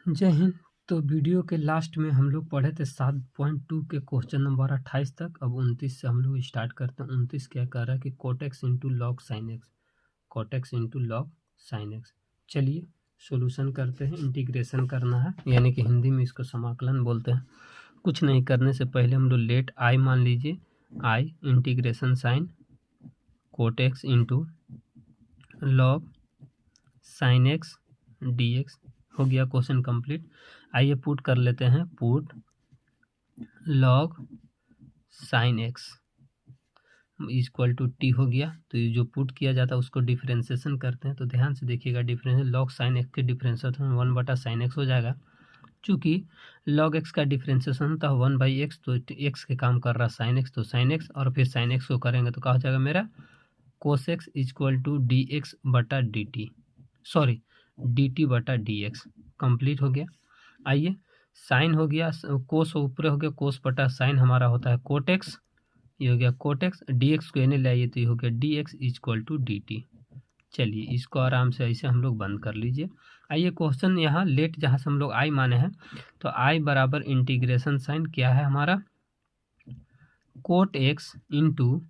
जय हिंद। तो वीडियो के लास्ट में हम लोग पढ़े थे 7.2 के क्वेश्चन नंबर 28 तक। अब 29 से हम लोग स्टार्ट करते हैं। 29 क्या कह रहा है कि cot x into log sine x, cot x into log sine x. चलिए सॉल्यूशन करते हैं। इंटीग्रेशन करना है, यानी कि हिंदी में इसको समाकलन बोलते हैं। कुछ नहीं करने से पहले हम लोग लेट आई मान लीजिए, I integration sine cot x into log sine x d x. हो गया क्वेश्चन कंप्लीट। आइए पुट कर लेते हैं, put log sine x equal to t हो गया। तो ये जो पुट किया जाता है उसको डिफरेंशिएशन करते हैं। तो ध्यान से देखिएगा, डिफरेंस लॉग साइन एक्स के डिफरेंशिएशन 1/sin x हो जाएगा। चूँकि लॉग एक्स का डिफरेंशिएशन होता है 1/x, तो एक्स के काम कर रहा है साइन एक्स, तो साइन एक्स और फिर साइन एक्स को करेंगे तो क्या हो जाएगा मेरा cos x equal to d x बटा d t, sorry d t बटा डी एक्स। कंप्लीट हो गया। आइए साइन हो गया, कोस ऊपर हो गया, कोस बटा साइन हमारा होता है कोटेक्स, ये हो गया कोटेक्स। डी एक्स को एने लाइए तो ये हो गया d x equal to d t. चलिए इसको आराम से ऐसे हम लोग बंद कर लीजिए। आइए क्वेश्चन यहाँ लेट जहाँ से हम लोग आई माने हैं, तो आई बराबर इंटीग्रेशन साइन क्या है हमारा cot x into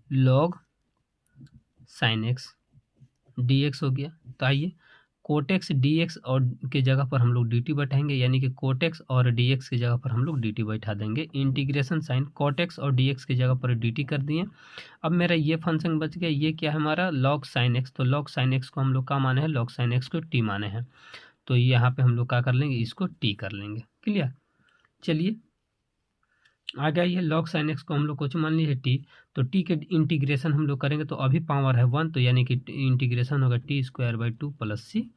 log sine x d x हो गया। तो आइए कोटेक्स डी एक्स और के जगह पर हम लोग डी टी बैठाएंगे, यानी कि कोटेक्स और डी एक्स की जगह पर हम लोग डी टी बैठा देंगे। इंटीग्रेशन साइन कोटेक्स और डी एक्स की जगह पर डी टी कर दिए। अब मेरा ये फंक्शन बच गया, ये क्या है हमारा लॉग साइन एक्स। तो लॉग साइन एक्स को हम लोग क्या माने हैं, लॉग साइन एक्स को टी माने हैं। तो यहाँ पे हम लोग क्या कर लेंगे, इसको टी कर लेंगे। क्लियर। चलिए आगे आइए, लॉग साइन एक्स को हम लोग कुछ मान लीजिए टी, तो टी के इंटीग्रेशन हम लोग करेंगे तो अभी पावर है 1, तो यानी कि इंटीग्रेशन होगा टी स्क्वायर बाई 2 प्लस सी।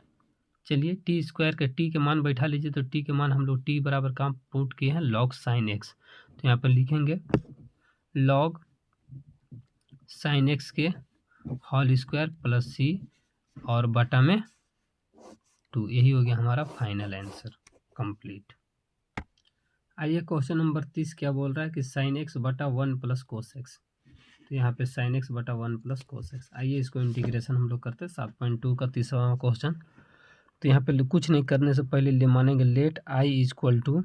चलिए टी स्क्वायर के टी के मान बैठा लीजिए, तो टी के मान हम लोग टी बराबर कहाँ पुट किए हैं, लॉग साइन एक्स। तो यहाँ पर लिखेंगे लॉग साइन एक्स के होल स्क्वायर प्लस सी और बटा में 2। यही हो गया हमारा फाइनल आंसर कंप्लीट। आइए क्वेश्चन नंबर 30 क्या बोल रहा है कि साइन एक्स बटा 1 प्लस कोस एक्स। तो यहाँ पे साइन एक्स बटा 1 प्लस कोस एक्स। आइए इसको इंटीग्रेशन हम लोग करते हैं। 7.2 का 30वां क्वेश्चन। तो यहाँ पे कुछ नहीं करने से पहले ले मानेंगे let I equal to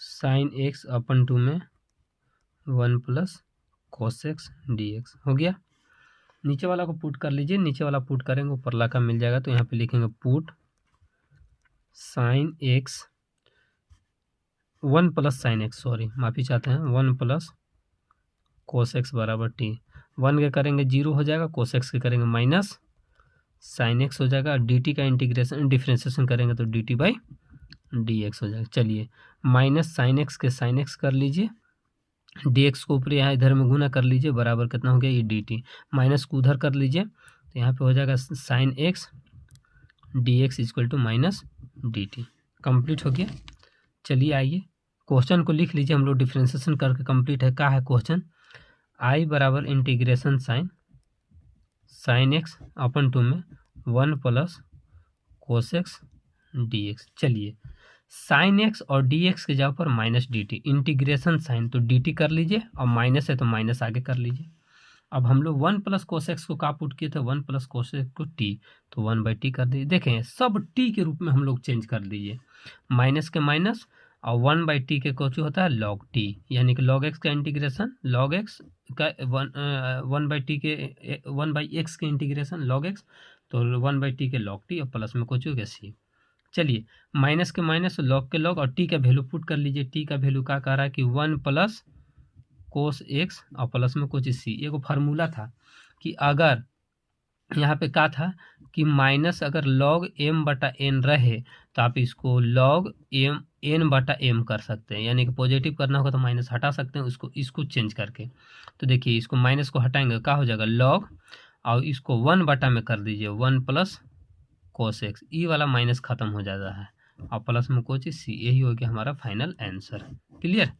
sine x upon 2 में 1 plus cos x d x हो गया। नीचे वाला को पुट कर लीजिए, नीचे वाला पुट करेंगे ऊपर ला का मिल जाएगा। तो यहाँ पे लिखेंगे put sine x 1 plus sine x, sorry माफ़ी चाहते हैं, 1 प्लस कोस एक्स बराबर टी। 1 के करेंगे 0 हो जाएगा, कोस एक्स के करेंगे माइनस साइन एक्स हो जाएगा। डी टी का इंटीग्रेशन डिफ्रेंशिएशन करेंगे तो d T by D x हो जाएगा। चलिए माइनस साइन एक्स के साइन एक्स कर लीजिए, डी एक्स को ऊपर यहाँ इधर में गुना कर लीजिए, बराबर कितना हो गया ये डी टी। माइनस को उधर कर लीजिए तो यहाँ पे हो जाएगा sine x d x equal to minus d t. Complete हो गया। चलिए आइए क्वेश्चन को लिख लीजिए, हम लोग डिफ्रेंशिएशन करके कंप्लीट है। क्या है क्वेश्चन, आई बराबर इंटीग्रेशन साइन एक्स अपन 2 में 1 plus cos x d x. चलिए साइन एक्स और डी एक्स की जगह पर minus d t, integration sign तो डी टी कर लीजिए और माइनस है तो माइनस आगे कर लीजिए। अब हम लोग 1 प्लस कोस एक्स को कहाँ पुट किए थे, 1 प्लस कोस एक्स को टी, तो 1/t कर दीजिए। देखें सब टी के रूप में हम लोग चेंज कर दीजिए, माइनस के माइनस और 1/t के कुछ होता है लॉग टी, यानी कि लॉग एक्स का इंटीग्रेशन लॉग एक्स का 1/t के 1/x के इंटीग्रेशन लॉग एक्स, तो 1/t के लॉग टी और प्लस में कुछ हो गया सी। चलिए माइनस के माइनस लॉग के लॉग और टी का वैल्यू पुट कर लीजिए। टी का वैल्यू क्या कह रहा है कि 1 प्लस कोस एक्स और प्लस में कुछ सी। एक फार्मूला था कि अगर यहाँ पे क्या था कि माइनस अगर लॉग एम बटा एन रहे तो आप इसको लॉग एम एन बटा एम कर सकते हैं, यानी कि पॉजिटिव करना होगा तो माइनस हटा सकते हैं उसको, इसको चेंज करके। तो देखिए इसको माइनस को हटाएंगे क्या हो जाएगा लॉग, और इसको 1 बटा में कर दीजिए 1 प्लस कोस एक्स, ई वाला माइनस खत्म हो जाता है और प्लस में कुछ सी। यही हो गया हमारा फाइनल आंसर। क्लियर।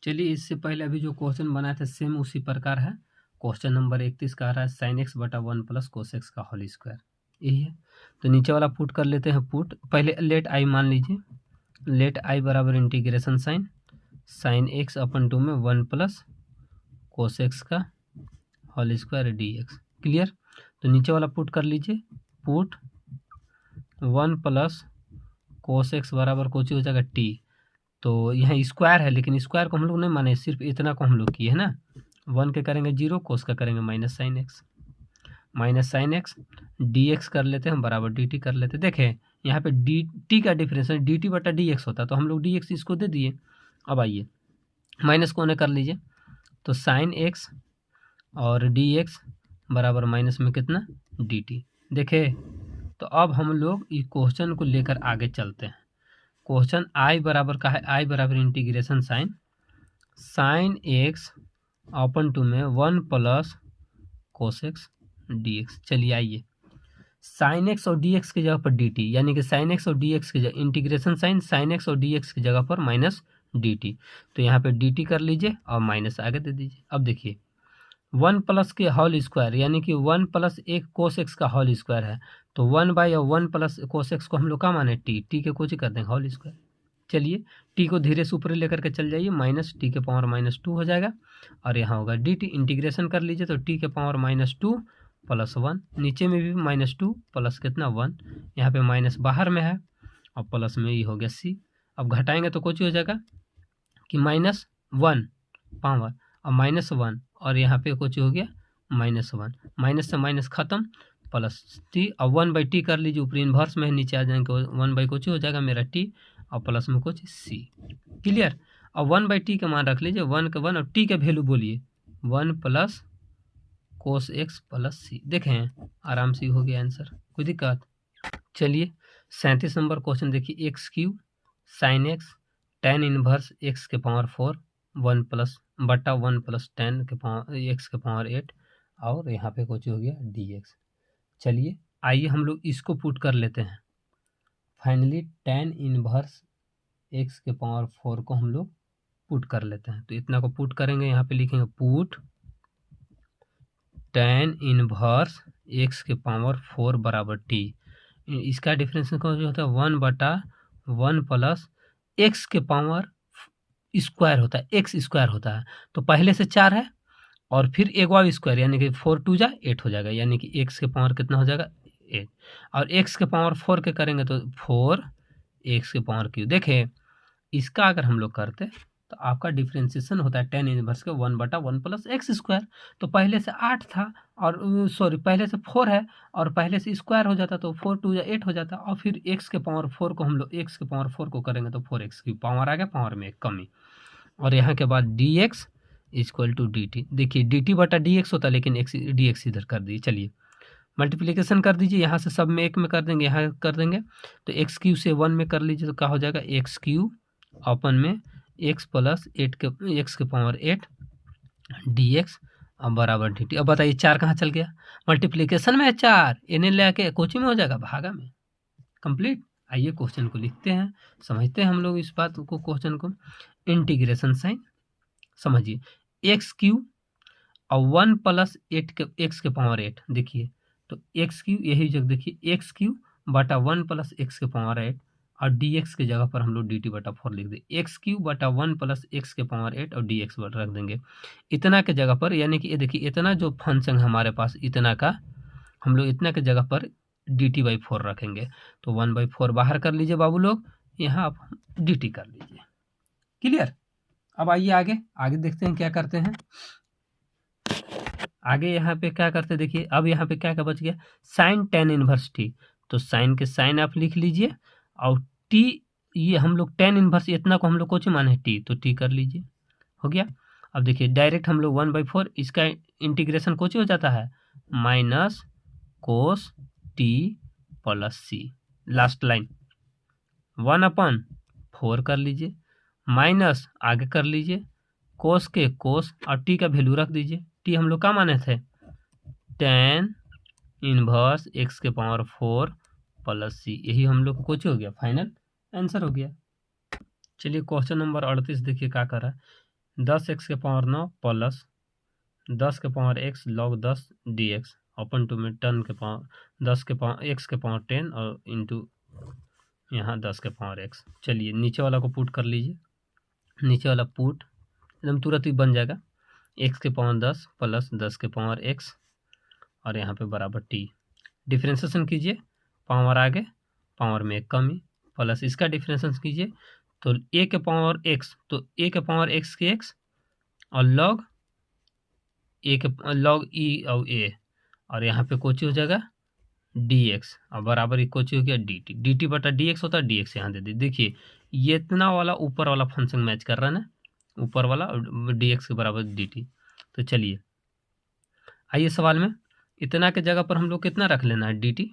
चलिए इससे पहले अभी जो क्वेश्चन बनाया था सेम उसी प्रकार है। क्वेश्चन नंबर 31 का आ रहा है साइन एक्स बटा 1 प्लस कोस एक्स का होल स्क्वायर, यही है। तो नीचे वाला पुट कर लेते हैं, पुट पहले लेट आई मान लीजिए, लेट आई बराबर इंटीग्रेशन साइन एक्स अपन 2 में 1 प्लस कोस एक्स का whole square d x. Clear. तो नीचे वाला पुट कर लीजिए, पुट 1 प्लस कोस एक्स बराबर कुछ हो जाएगा टी। तो यहाँ स्क्वायर है, लेकिन स्क्वायर को हम लोग नहीं माने, सिर्फ इतना को हम लोग किए है ना। 1 के करेंगे 0, कोस का करेंगे minus sign x d x कर लेते हैं हम बराबर डी टी कर लेते हैं। देखें यहाँ पे डी टी का डिफरेंस है डी टी बटा डी एक्स होता है, तो हम लोग डी एक्स इसको दे दिए। अब आइए माइनस को उन्हें कर लीजिए, तो साइन एक्स और डी एक्स बराबर माइनस में कितना डी टी। देखे तो अब हम लोग इस क्वेश्चन को लेकर आगे चलते हैं। क्वेश्चन आई बराबर का है, आई बराबर integration sine x upon two में 1 plus cos x d x. चलिए आइए साइन एक्स और डी एक्स की जगह पर डी टी, यानी कि साइन एक्स और डी एक्स की जगह इंटीग्रेशन साइन एक्स और डी एक्स की जगह पर माइनस डी टी। तो यहाँ पे डी टी कर लीजिए और माइनस आगे दे दीजिए। अब देखिए 1 प्लस के होल स्क्वायर, यानी कि 1 प्लस एक कोस एक्स का होल स्क्वायर है, तो 1/1 प्लस कोस एक्स को हम लोग का माने टी के कुछ ही कर देंगे होल स्क्वायर। चलिए टी को धीरे से ऊपर लेकर के चल जाइए, माइनस टी के पावर -2 हो जाएगा और यहाँ होगा डी टी। इंटीग्रेशन कर लीजिए तो टी के पावर -2 प्लस 1, नीचे में भी -2 प्लस कितना 1, यहाँ पे माइनस बाहर में है और प्लस में ये हो गया सी। अब घटाएंगे तो कुछ हो जाएगा कि -1 पावर और -1 और यहाँ पे कुछ हो गया -1, माइनस से माइनस खत्म प्लस टी। और 1/t कर लीजिए, ऊपर इन्वर्स में है, नीचे आ जाएंगे 1 कुछ हो जाएगा मेरा टी और प्लस में कुछ सी। क्लियर। और 1/t का मान रख लीजिए, 1 का 1 और टी का वैल्यू बोलिए 1 प्लस कोस एक्स प्लस सी। देखें आराम से हो गया आंसर, कोई दिक्कत। चलिए 37 नंबर क्वेश्चन देखिए, x Q sine x tan inverse x के पावर 4 1 प्लस बटा 1 प्लस tan के पावर एक्स के पावर 8 और यहाँ पे कुछ हो गया डी एक्स। चलिए आइए हम लोग इसको पुट कर लेते हैं। फाइनली tan इनवर्स एक्स के पावर 4 को हम लोग पुट कर लेते हैं, तो इतना को पुट करेंगे, यहाँ पे लिखेंगे पुट tan इनवर्स एक्स के पावर 4 बराबर टी। इसका डिफरेंस जो होता है 1/1 प्लस एक्स के पावर स्क्वायर होता है, एक्स स्क्वायर होता है, तो पहले से 4 है और फिर एक बार स्क्वायर, यानी कि 4 2 जा 8 हो जाएगा, यानी कि एक्स के पावर कितना हो जाएगा 8 और एक्स के पावर 4 के करेंगे तो 4 एक्स के पावर क्यू। देखें इसका अगर हम लोग करते तो आपका डिफ्रेंसिएशन होता है tan इनवर्स के 1/1 प्लस एक्स स्क्वायर। तो पहले से 8 था और सॉरी पहले से 4 है और पहले से स्क्वायर हो जाता, तो 4 2 या 8 हो जाता और फिर एक्स के पावर 4 को हम लोग एक्स के पावर 4 को करेंगे तो 4x की पावर आ गया, पावर में एक कमी और यहाँ के बाद dx equal to d t. देखिए dt बटा dx होता है, लेकिन dx इधर कर दीजिए। चलिए मल्टीप्लिकेशन कर दीजिए, यहाँ से सब में एक में कर देंगे, यहाँ कर देंगे तो एक्स क्यू से 1 में कर लीजिए तो क्या हो जाएगा एक्स क्यू अपन में एक्स प्लस 8 के एक्स के पावर 8 डी एक्स अब बराबर डी टी। अब बताइए 4 कहाँ चल गया, मल्टीप्लिकेशन में है 4, इन्हें ले आके कोची में हो जाएगा भागा में, कंप्लीट। आइए क्वेश्चन को लिखते हैं, समझते हैं हम लोग इस बात को, क्वेश्चन को। इंटीग्रेशन साइन समझिए, एक्स क्यू और 1 प्लस 8 के एक्स के पावर 8, देखिए तो एक्स क्यू यही जगह देखिए एक्स क्यू बटा 1 प्लस एक्स के पावर 8 और डी एक्स की जगह पर हम लोग डी टी बटा 4 लिख दें, एक्स क्यू बटा 1 प्लस एक्स के पावर 8 और डी एक्स रख देंगे इतना के जगह पर, यानी कि ये देखिए इतना जो फंक्शन हमारे पास इतना का हम लोग इतना के जगह पर dt/4 रखेंगे, तो 1/4 बाहर कर लीजिए बाबू लोग, यहाँ आप dt कर लीजिए। क्लियर। अब आइए आगे आगे देखते हैं क्या करते हैं आगे। यहाँ पे क्या करते हैं देखिए, अब यहाँ पे क्या क्या बच गया साइन tan इनवर्स टी, तो साइन के साइन आप लिख लीजिए और टी ये हम लोग tan इनवर्स इतना को हम लोग कुछ माने टी, तो टी कर लीजिए, हो गया। अब देखिए डायरेक्ट हम लोग 1/4 इसका इंटीग्रेशन कुछ हो जाता है माइनस कोस टी प्लस सी, लास्ट लाइन 1/4 कर लीजिए माइनस आगे कर लीजिए कोस के कोस और टी का वैल्यू रख दीजिए, टी हम लोग क्या माने थे tan इनवर्स एक्स के पावर 4 प्लस सी, यही हम लोग को कुछ हो गया, फाइनल आंसर हो गया। चलिए क्वेश्चन नंबर 38 देखिए क्या कर रहा है, 10x के पावर 9 प्लस 10 के power x log 10 dx upon two में 10 के पावर 10 के पावर x के पावर 10 और इंटू यहाँ 10 के पावर x। चलिए नीचे वाला को पुट कर लीजिए, नीचे वाला पुट एकदम तुरंत ही बन जाएगा, x के पावर 10 प्लस 10 के पावर x और यहाँ पे बराबर t। डिफ्रेंसिएशन कीजिए, पावर आगे पावर में एक कमी प्लस इसका डिफरेंशिएशन कीजिए तो a के पावर x, तो a के पावर x के x और लॉग ए के लॉग ई और a, और यहाँ पे कोची हो जाएगा dx और बराबर ही कोची हो गया dt बटा dx होता है, dx यहाँ दे दी। देखिए ये इतना वाला ऊपर वाला फंक्शन मैच कर रहा है ना, ऊपर वाला dx के बराबर dt। तो चलिए आइए सवाल में इतना के जगह पर हम लोग कितना रख लेना है dt,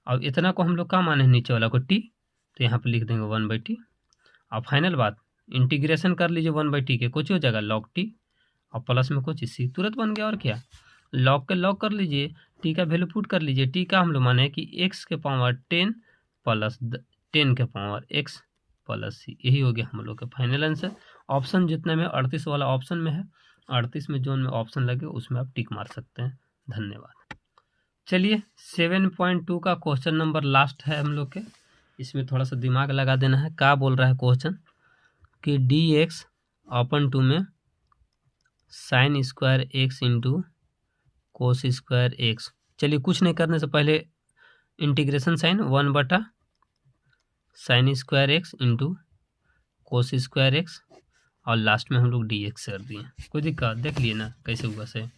और इतना को हम लोग क्या माने नीचे वाला को t, तो यहाँ पे लिख देंगे 1/t। और फाइनल बात इंटीग्रेशन कर लीजिए 1/t के, कुछ हो जाएगा log t और प्लस में कुछ c, तुरंत बन गया। और क्या log के log कर लीजिए, t का वैल्यू पुट कर लीजिए, t का हम लोग माने कि x के पावर 10 प्लस 10 के पावर x प्लस c, यही हो गया हम लोग का फाइनल आंसर। ऑप्शन जितने में 38 वाला ऑप्शन में है, 38 में जोन में ऑप्शन लगे उसमें आप टिक मार सकते हैं। धन्यवाद। चलिए 7.2 का क्वेश्चन नंबर लास्ट है हम लोग के, इसमें थोड़ा सा दिमाग लगा देना है। क्या बोल रहा है क्वेश्चन कि dx अपन टू में sine square x into cos square x. चलिए कुछ नहीं करने से पहले integration sign 1/sin square x into cos square x और लास्ट में हम लोग dx कर दिए। कोई दिक्कत देख लिए ना कैसे हुआ से।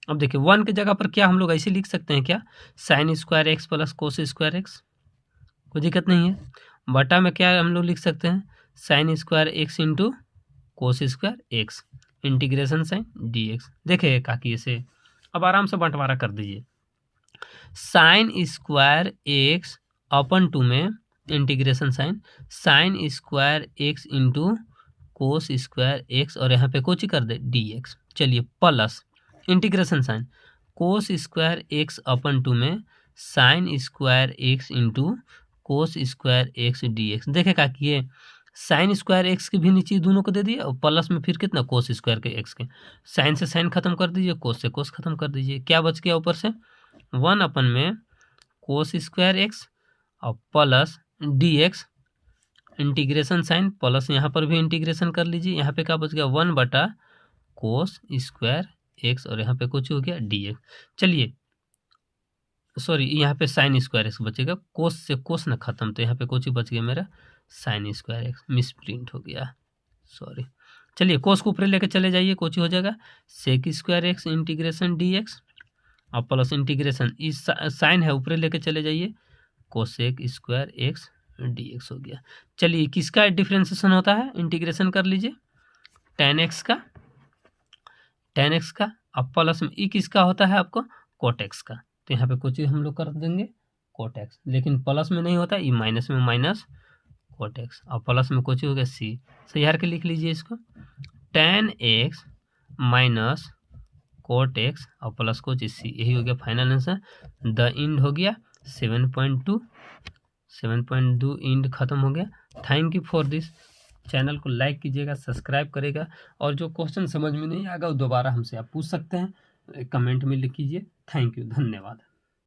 अब देखिए 1 की जगह पर क्या हम लोग ऐसे लिख सकते हैं क्या, sign square x plus cos square x, कोई दिक्कत नहीं है। बटा में क्या हम लोग लिख सकते हैं, sine square x into cos square x integration sign dx। देखिए काकी इसे अब आराम से बंटवारा कर दीजिए, sine square x upon two में integration sine square x into cos square x और यहाँ पे कुछ कर दे dx। चलिए plus integration sine cos square x upon two में sine square x into cos square x dx। देखेगा कि ये साइन स्क्वायर एक्स के भी नीचे दोनों को दे दिए और प्लस में फिर कितना कोस स्क्वायर के एक्स के, साइन से साइन खत्म कर दीजिए, कोस से कोस खत्म कर दीजिए, क्या बच गया ऊपर से 1 अपन में कोस स्क्वायर एक्स और plus dx integration sign plus यहाँ पर भी इंटीग्रेशन कर लीजिए, यहाँ पे क्या बच गया 1 बटा कोस स्क्वायर एक्स और यहाँ पे कुछ हो गया dx। चलिए सॉरी यहाँ पे साइन स्क्वायर एक्स बचेगा, कोस से कोस ना खत्म, तो यहाँ पे कुछ ही बच गया मेरा sign square x, miss print हो गया सॉरी। चलिए कोस को ऊपर लेके चले जाइए, कुछ हो जाएगा sec square x integration dx और प्लस इंटीग्रेशन इस साइन है ऊपर लेके चले जाइए कोसेक स्क्वायर एक्स dx हो गया। चलिए किसका डिफरेंशिएशन होता है, इंटीग्रेशन कर लीजिए tan x का अब प्लस में ई किसका होता है आपको कोट एक्स का, तो यहाँ पे कुछ हम लोग कर देंगे कोट एक्स, लेकिन प्लस में नहीं होता, ई माइनस में माइनस कोट एक्स और प्लस में कुछ हो गया सी, सही हार के लिख लीजिए इसको tan x minus cot x और प्लस कुछ सी, यही हो गया फाइनल आंसर। द इंड हो गया 7.2 इंड खत्म हो गया। Thank you for this. Channel को लाइक कीजिएगा, सब्सक्राइब करेगा, और जो क्वेश्चन समझ में नहीं आएगा वो दोबारा हमसे आप पूछ सकते हैं, कमेंट में लिख कीजिए। थैंक यू, धन्यवाद।